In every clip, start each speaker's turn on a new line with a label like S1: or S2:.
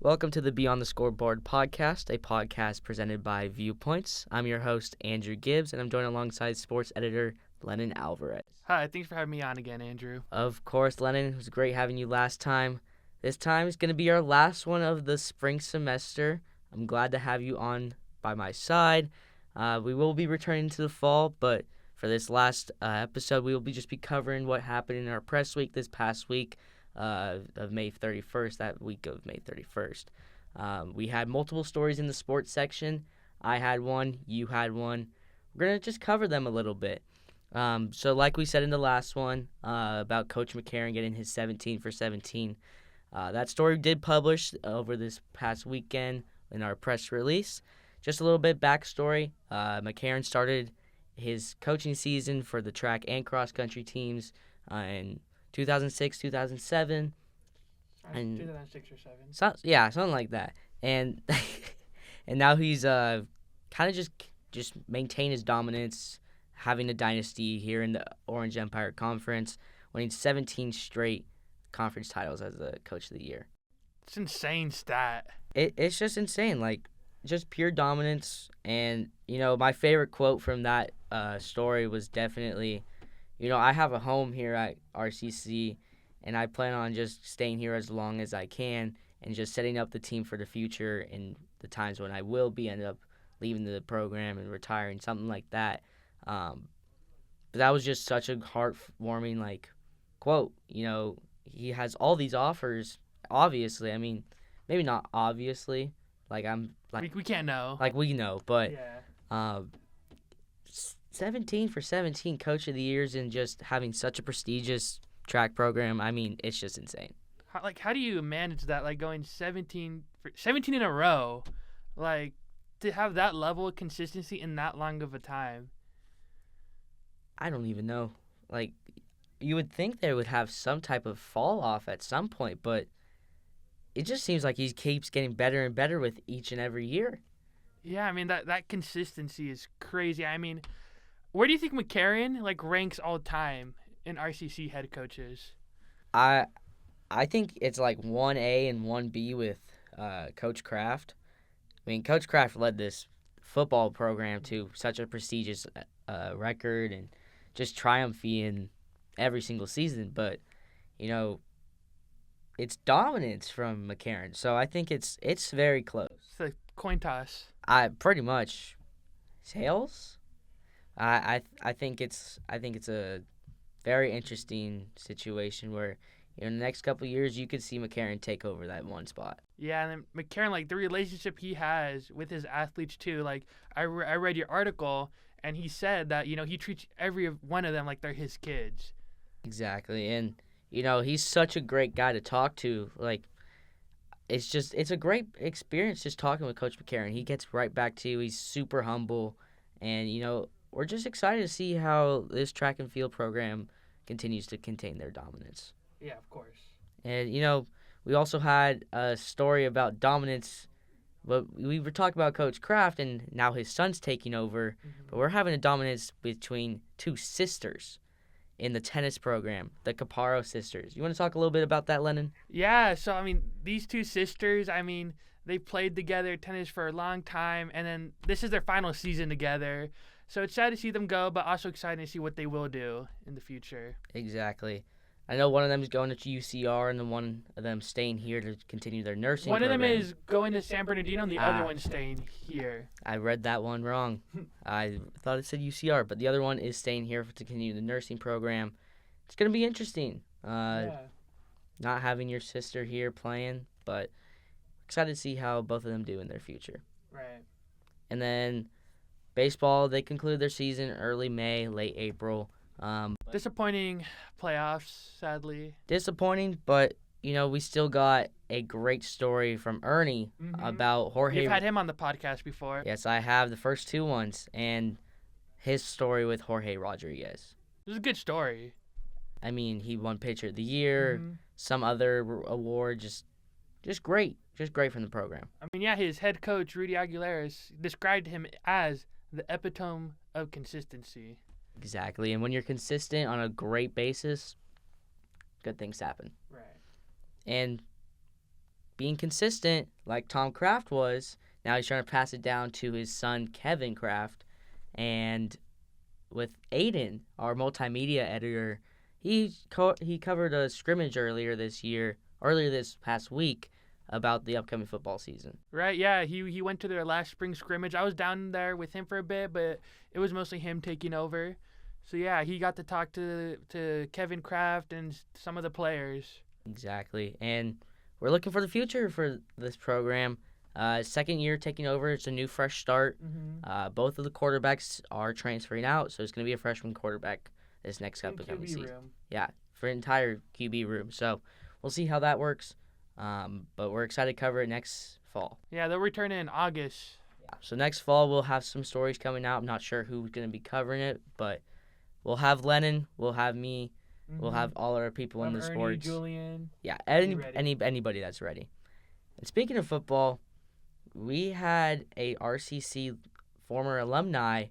S1: Welcome to the Beyond the Scoreboard podcast, a podcast presented by Viewpoints. I'm your host, Andrew Gibbs, and I'm joined alongside sports editor Lennon Alvarez.
S2: Hi, thanks for having me on again, Andrew.
S1: Of course, Lennon, it was great having you last time. This time is going to be our last one of the spring semester. I'm glad to have you on by my side. We will be returning to the fall, but for this last episode, we will just be covering what happened in our press week this past week. Of May 31st, that week of May 31st. We had multiple stories in the sports section. I had one, you had one. We're going to just cover them a little bit. So like we said in the last one about Coach McCarron getting his 17 for 17, that story did publish over this past weekend in our press release. Just a little bit backstory. McCarron started his coaching season for the track and cross-country teams in 2006, 2007.
S2: And 2006 or 7.
S1: Something like that. And and now he's kind of just maintained his dominance, having a dynasty here in the Orange Empire Conference, winning 17 straight conference titles as the Coach of the Year.
S2: It's an insane stat.
S1: It's just insane, like just pure dominance. And, my favorite quote from that story was definitely, I have a home here at RCC, and I plan on just staying here as long as I can and just setting up the team for the future in the times when I will end up leaving the program and retiring, something like that. But that was just such a heartwarming, quote. He has all these offers, obviously. I mean, maybe not obviously.
S2: We can't know.
S1: We know, but
S2: yeah.
S1: 17 for 17 Coach of the Years and just having such a prestigious track program. I mean, it's just insane.
S2: How do you manage that? Going 17 in a row, to have that level of consistency in that long of a time.
S1: I don't even know. You would think they would have some type of fall off at some point, but it just seems like he keeps getting better and better with each and every year.
S2: Yeah, I mean, that consistency is crazy. I mean, where do you think McCarron ranks all time in RCC head coaches?
S1: I think it's 1A and 1B with Coach Kraft. I mean, Coach Kraft led this football program to such a prestigious record and just triumphing every single season. But, it's dominance from McCarron. So I think it's very close.
S2: It's a coin toss.
S1: Pretty much. Tails? I think it's a very interesting situation where in the next couple of years you could see McCarron take over that one spot.
S2: Yeah, and then McCarron, the relationship he has with his athletes too. I read your article, and he said that he treats every one of them like they're his kids.
S1: Exactly, and he's such a great guy to talk to. It's a great experience just talking with Coach McCarron. He gets right back to you. He's super humble, and we're just excited to see how this track and field program continues to contain their dominance.
S2: Yeah, of course.
S1: And, we also had a story about dominance, but we were talking about Coach Kraft, and now his son's taking over. Mm-hmm. But we're having a dominance between two sisters in the tennis program, the Caparo sisters. You want to talk a little bit about that, Lennon?
S2: Yeah, so, these two sisters, they played together tennis for a long time, and then this is their final season together. So it's sad to see them go, but also exciting to see what they will do in the future.
S1: Exactly. I know one of them is going to UCR, and then one of them staying here to continue their nursing program.
S2: One of them is going to San Bernardino, and the other one's staying here.
S1: I read that one wrong. I thought it said UCR, but the other one is staying here to continue the nursing program. It's going to be interesting. Not having your sister here playing, but excited to see how both of them do in their future.
S2: Right.
S1: And then baseball, they conclude their season early May, late April.
S2: Disappointing playoffs, sadly.
S1: Disappointing, but, we still got a great story from Ernie about Jorge.
S2: You've had him on the podcast before.
S1: Yes, I have the first two ones, and his story with Jorge Rodriguez.
S2: It was a good story.
S1: He won Pitcher of the Year, some other award, just great. Just great from the program.
S2: His head coach, Rudy Aguilera, described him as the epitome of consistency.
S1: Exactly, and when you're consistent on a great basis, good things happen.
S2: Right.
S1: And being consistent like Tom Kraft was. Now he's trying to pass it down to his son, Kevin Kraft. And with Aiden, our multimedia editor, he covered a scrimmage earlier this past week, about the upcoming football season.
S2: Right, yeah, he went to their last spring scrimmage. I was down there with him for a bit, but it was mostly him taking over. So, yeah, he got to talk to Kevin Kraft and some of the players.
S1: Exactly, and we're looking for the future for this program. Second year taking over, it's a new fresh start. Both of the quarterbacks are transferring out, so it's going to be a freshman quarterback this next upcoming season.
S2: Room.
S1: Yeah, for an entire QB room. So we'll see how that works. But we're excited to cover it next fall.
S2: Yeah, they'll return in August.
S1: Yeah, so next fall we'll have some stories coming out. I'm not sure who's going to be covering it, but we'll have Lennon, we'll have me, we'll have all our people in the
S2: Ernie,
S1: sports.
S2: Julian.
S1: Yeah, anybody that's ready. And speaking of football, we had a RCC former alumni.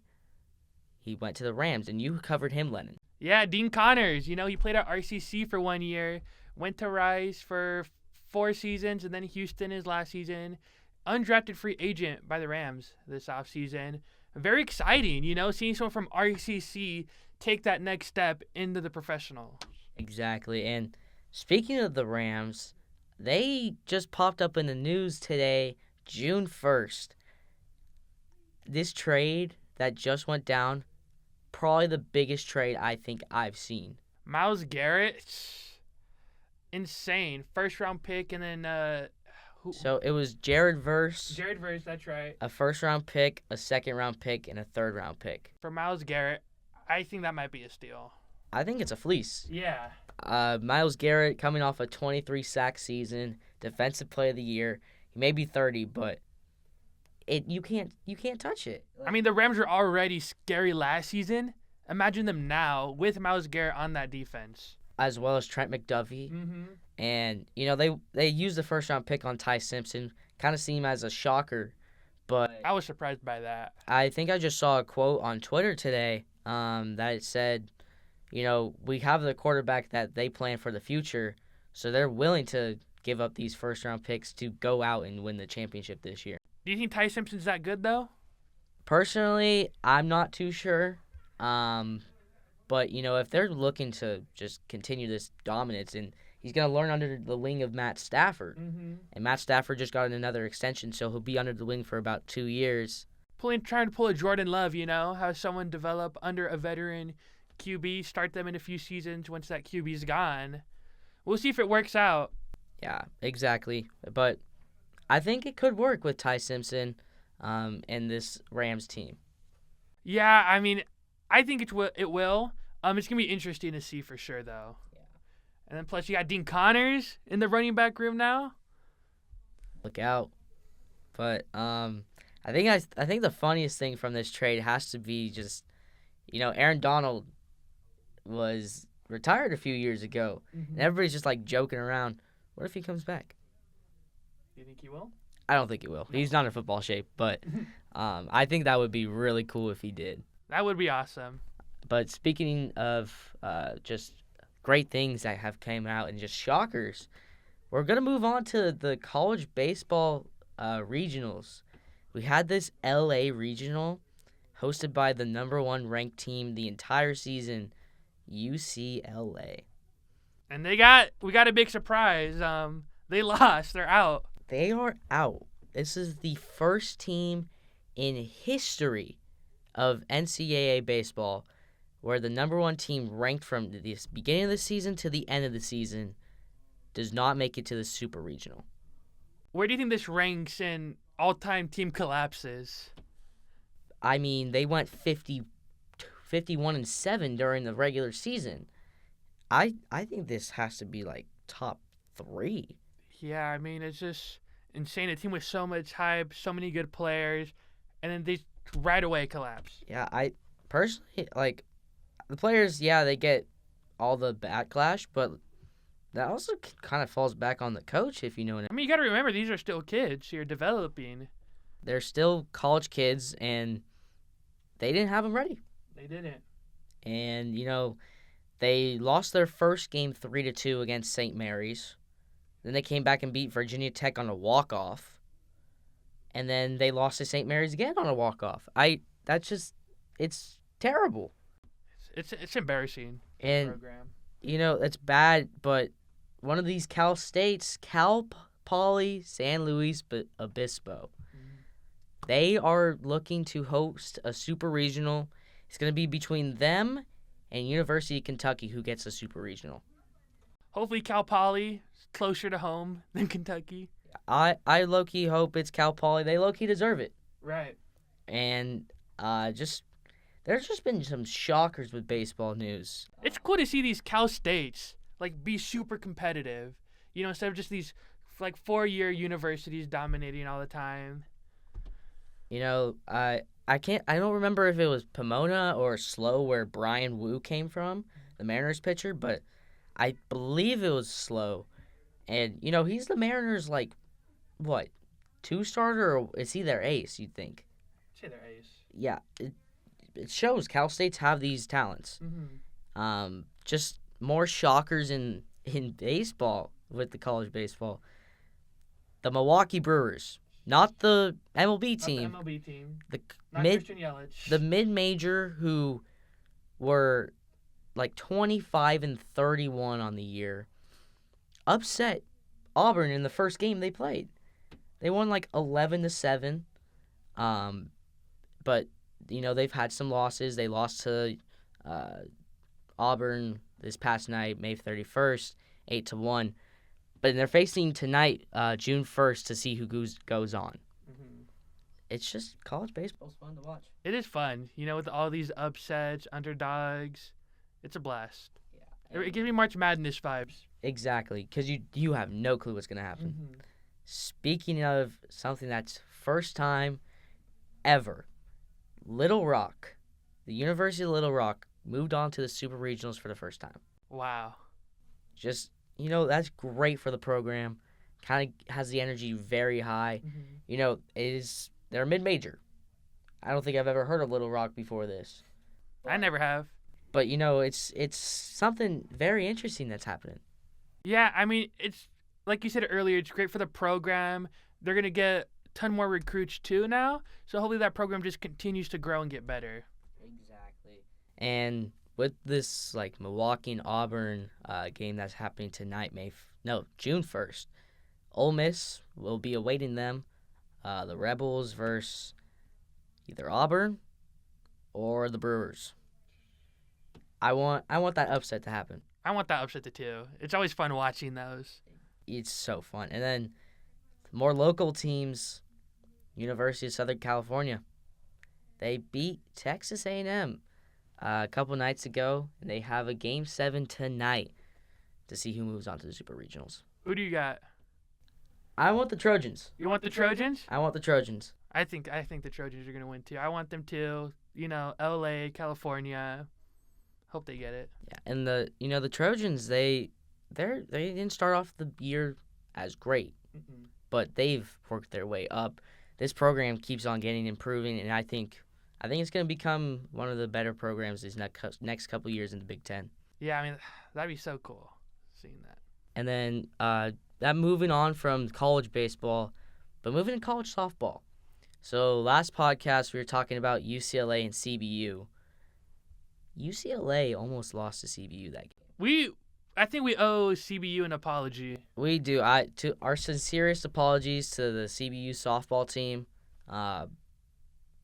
S1: He went to the Rams, and you covered him, Lennon.
S2: Yeah, Dean Connors. You know, he played at RCC for 1 year, went to Rice for 4 seasons, and then Houston his last season. Undrafted free agent by the Rams this offseason. Very exciting, you know, seeing someone from RCC take that next step into the professional.
S1: Exactly. And speaking of the Rams, they just popped up in the news today, June 1st. This trade that just went down, probably the biggest trade I think I've seen.
S2: Myles Garrett, insane. First-round pick, and then
S1: So it was Jared Verse,
S2: that's right.
S1: a first-round pick, a second-round pick, and a third-round pick.
S2: For Myles Garrett, I think that might be a steal.
S1: I think it's a fleece.
S2: Yeah.
S1: Myles Garrett coming off a 23-sack season, defensive player of the year. He may be 30, but you can't touch it.
S2: I mean, the Rams were already scary last season. Imagine them now with Myles Garrett on that defense.
S1: As well as Trent McDuffie. And, you know, they used the first-round pick on Ty Simpson. Kind of seemed as a shocker. But
S2: I was surprised by that.
S1: I think I just saw a quote on Twitter today that it said, you know, we have the quarterback that they plan for the future, so they're willing to give up these first-round picks to go out and win the championship this year.
S2: Do you think Ty Simpson's that good, though?
S1: Personally, I'm not too sure. But, you know, if they're looking to just continue this dominance, and he's going to learn under the wing of Matt Stafford. And Matt Stafford just got another extension, so he'll be under the wing for about 2 years.
S2: Trying to pull a Jordan Love, you know, have someone develop under a veteran QB, start them in a few seasons once that QB's gone. We'll see if it works out.
S1: Yeah, exactly. But I think it could work with Ty Simpson and this Rams team.
S2: Yeah, I mean, I think it will. It's going to be interesting to see for sure, though. Yeah. And then plus you got Dean Connors in the running back room now.
S1: Look out. But I think the funniest thing from this trade has to be just, you know, Aaron Donald was retired a few years ago. And everybody's just like joking around. What if he comes back?
S2: Do you think he will?
S1: I don't think he will. No. He's not in football shape, but I think that would be really cool if he did.
S2: That would be awesome.
S1: But speaking of just great things that have came out and just shockers, we're going to move on to the college baseball regionals. We had this LA regional hosted by the number 1 ranked team the entire season, UCLA.
S2: And we got a big surprise. They lost. They're out.
S1: They are out. This is the first team in history of NCAA baseball where the number 1 team ranked from the beginning of the season to the end of the season does not make it to the Super Regional.
S2: Where do you think this ranks in all-time team collapses?
S1: I mean, they went 51-7 during the regular season. I think this has to be like top 3.
S2: Yeah, I mean, it's just insane. A team with so much hype, so many good players, and then they right away collapse.
S1: Yeah, I personally, like, the players, yeah, they get all the backlash, but that also kind of falls back on the coach, if you know what I mean.
S2: I mean, you got to remember, these are still kids who are developing.
S1: They're still college kids, and they didn't have them ready.
S2: They didn't.
S1: And, you know, they lost their first game 3-2 against St. Mary's. Then they came back and beat Virginia Tech on a walk-off. And then they lost to St. Mary's again on a walk-off. It's terrible.
S2: It's embarrassing for the
S1: And,
S2: program.
S1: it's bad, but one of these Cal States, Cal Poly San Luis Obispo, they are looking to host a super regional. It's going to be between them and University of Kentucky, who gets a super regional.
S2: Hopefully Cal Poly is closer to home than Kentucky.
S1: I low-key hope it's Cal Poly. They low-key deserve it.
S2: Right.
S1: And there's just been some shockers with baseball news.
S2: It's cool to see these Cal States be super competitive. Instead of just these 4-year universities dominating all the time.
S1: I don't remember if it was Pomona or Slow where Brian Wu came from, the Mariners pitcher, but I believe it was Slow. And, he's the Mariners, what, 2-starter, or is he their ace, you'd think?
S2: I'd say they're ace.
S1: Yeah, it shows Cal States have these talents.
S2: Mm-hmm.
S1: Just more shockers in baseball with the college baseball. The Milwaukee Brewers, not the MLB team.
S2: Not the MLB team.
S1: Not
S2: Christian Yelich.
S1: The mid-major who were 25-31 on the year, upset Auburn in the first game they played. They won 11-7. But they've had some losses. They lost to Auburn this past night, May 31st, 8-1. But they're facing tonight, June 1st, to see who goes on.
S2: Mm-hmm.
S1: It's just college baseball's fun to watch.
S2: It is fun, with all these upsets, underdogs. It's a blast.
S1: Yeah,
S2: It gives me March Madness vibes.
S1: Exactly, because you have no clue what's going to happen.
S2: Mm-hmm.
S1: Speaking of something that's first time ever, Little Rock, the University of Little Rock, moved on to the Super Regionals for the first time.
S2: Wow.
S1: Just, that's great for the program. Kind of has the energy very high.
S2: Mm-hmm.
S1: They're a mid-major. I don't think I've ever heard of Little Rock before this.
S2: I never have.
S1: But, it's something very interesting that's happening.
S2: Yeah, it's like you said earlier, it's great for the program. They're going to get a ton more recruits too now. So hopefully that program just continues to grow and get better.
S1: Exactly. And with this Milwaukee and Auburn game that's happening tonight, June 1st, Ole Miss will be awaiting them. The Rebels versus either Auburn or the Brewers. I want that upset to happen.
S2: I want that upset too. It's always fun watching those.
S1: It's so fun. And then more local teams, University of Southern California. They beat Texas A&M a couple nights ago, and they have a Game 7 tonight to see who moves on to the Super Regionals.
S2: Who do you got?
S1: I want the Trojans.
S2: You want the Trojans?
S1: I want the Trojans.
S2: I think the Trojans are going to win too. I want them to. LA, California. Hope they get it.
S1: Yeah, and the Trojans, they didn't start off the year as great, but they've worked their way up. This program keeps on improving, and I think it's going to become one of the better programs these next couple years in the Big Ten.
S2: Yeah, that'd be so cool seeing that.
S1: And then that moving on from college baseball, but moving to college softball. So last podcast we were talking about UCLA and CBU. UCLA almost lost to CBU that game.
S2: I think we owe CBU an apology.
S1: We do. To our sincerest apologies to the CBU softball team.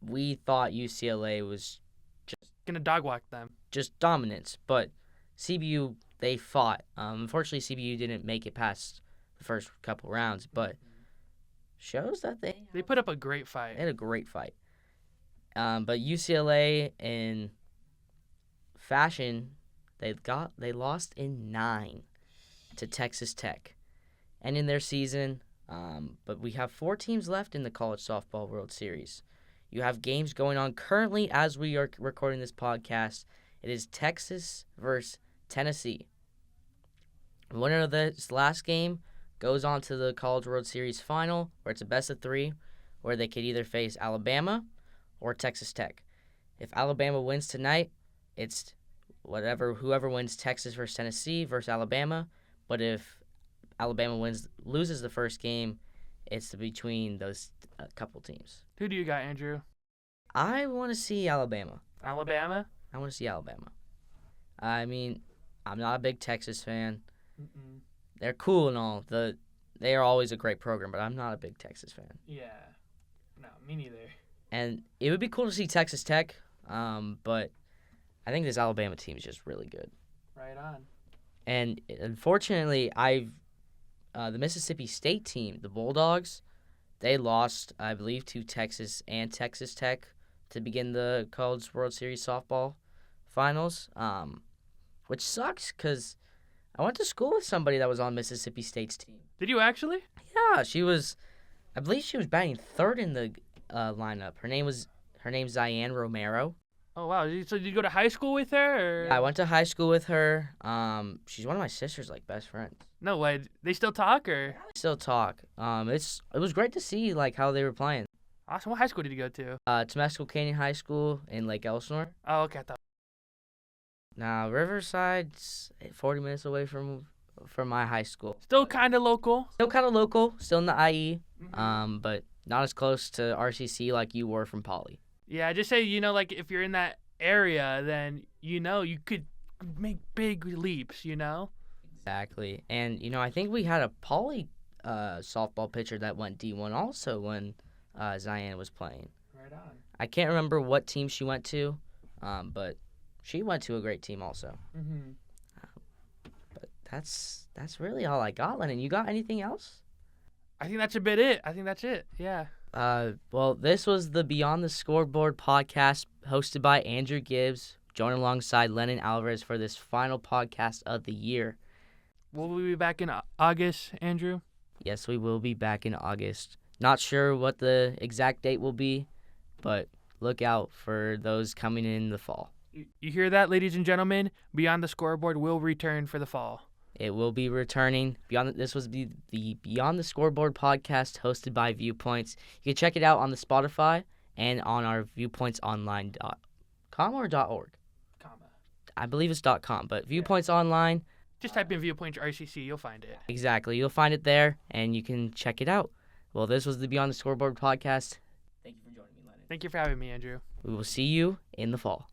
S1: We thought UCLA was just
S2: gonna dogwalk them.
S1: Just dominance, but CBU, they fought. Unfortunately, CBU didn't make it past the first couple rounds, but shows that they
S2: put up a great fight.
S1: They had a great fight. But UCLA in fashion, they lost in 9 to Texas Tech, and in their season. But we have 4 teams left in the College Softball World Series. You have games going on currently as we are recording this podcast. It is Texas versus Tennessee. Winner of this last game goes on to the College World Series final, where it's a best of 3, where they could either face Alabama or Texas Tech. If Alabama wins tonight, it's whoever wins Texas versus Tennessee versus Alabama. But if Alabama loses the first game, it's between those couple teams.
S2: Who do you got, Andrew?
S1: I want to see Alabama.
S2: Alabama?
S1: I want to see Alabama. I mean, I'm not a big Texas fan.
S2: Mm-mm.
S1: They're cool and all. They are always a great program, but I'm not a big Texas fan.
S2: Yeah. No, me neither.
S1: And it would be cool to see Texas Tech, but I think this Alabama team is just really good.
S2: Right on.
S1: And unfortunately, the Mississippi State team, the Bulldogs, they lost, I believe, to Texas and Texas Tech to begin the College World Series softball finals, which sucks because I went to school with somebody that was on Mississippi State's team.
S2: Did you actually?
S1: Yeah, I believe she was batting third in the lineup. Her name's Diane Romero.
S2: Oh, wow. So did you go to high school with her? Or?
S1: Yeah, I went to high school with her. She's one of my sister's best friends.
S2: No way. They still talk, or?
S1: Still talk. It was great to see how they were playing.
S2: Awesome. What high school did you go to?
S1: Temescal Canyon High School in Lake Elsinore.
S2: Oh, okay.
S1: Now Riverside's 40 minutes away from my high school.
S2: Still kind of local.
S1: Still kind of local. Still in the IE.
S2: Mm-hmm.
S1: But not as close to RCC like you were from Poly.
S2: Yeah, just say if you're in that area, then you could make big leaps.
S1: Exactly. And I think we had a Poly softball pitcher that went D1 also when Zion was playing.
S2: Right on.
S1: I can't remember what team she went to, but she went to a great team also.
S2: Mm-hmm.
S1: But that's really all I got, Lennon. You got anything else?
S2: I think that's a bit it. I think that's it. Yeah.
S1: Well, this was the Beyond the Scoreboard podcast hosted by Andrew Gibbs, joined alongside Lennon Alvarez for this final podcast of the year.
S2: Will we be back in August, Andrew?
S1: Yes, we will be back in August. Not sure what the exact date will be, but look out for those coming in the fall.
S2: You hear that, ladies and gentlemen? Beyond the Scoreboard will return for the fall.
S1: It will be returning. This was the Beyond the Scoreboard podcast hosted by Viewpoints. You can check it out on the Spotify and on our viewpointsonline.com or .org. I believe it's .com, but Viewpoints Online.
S2: Just type in Viewpoints RCC, you'll find it.
S1: Exactly. You'll find it there, and you can check it out. Well, this was the Beyond the Scoreboard podcast. Thank you for joining me, Lennon.
S2: Thank you for having me, Andrew.
S1: We will see you in the fall.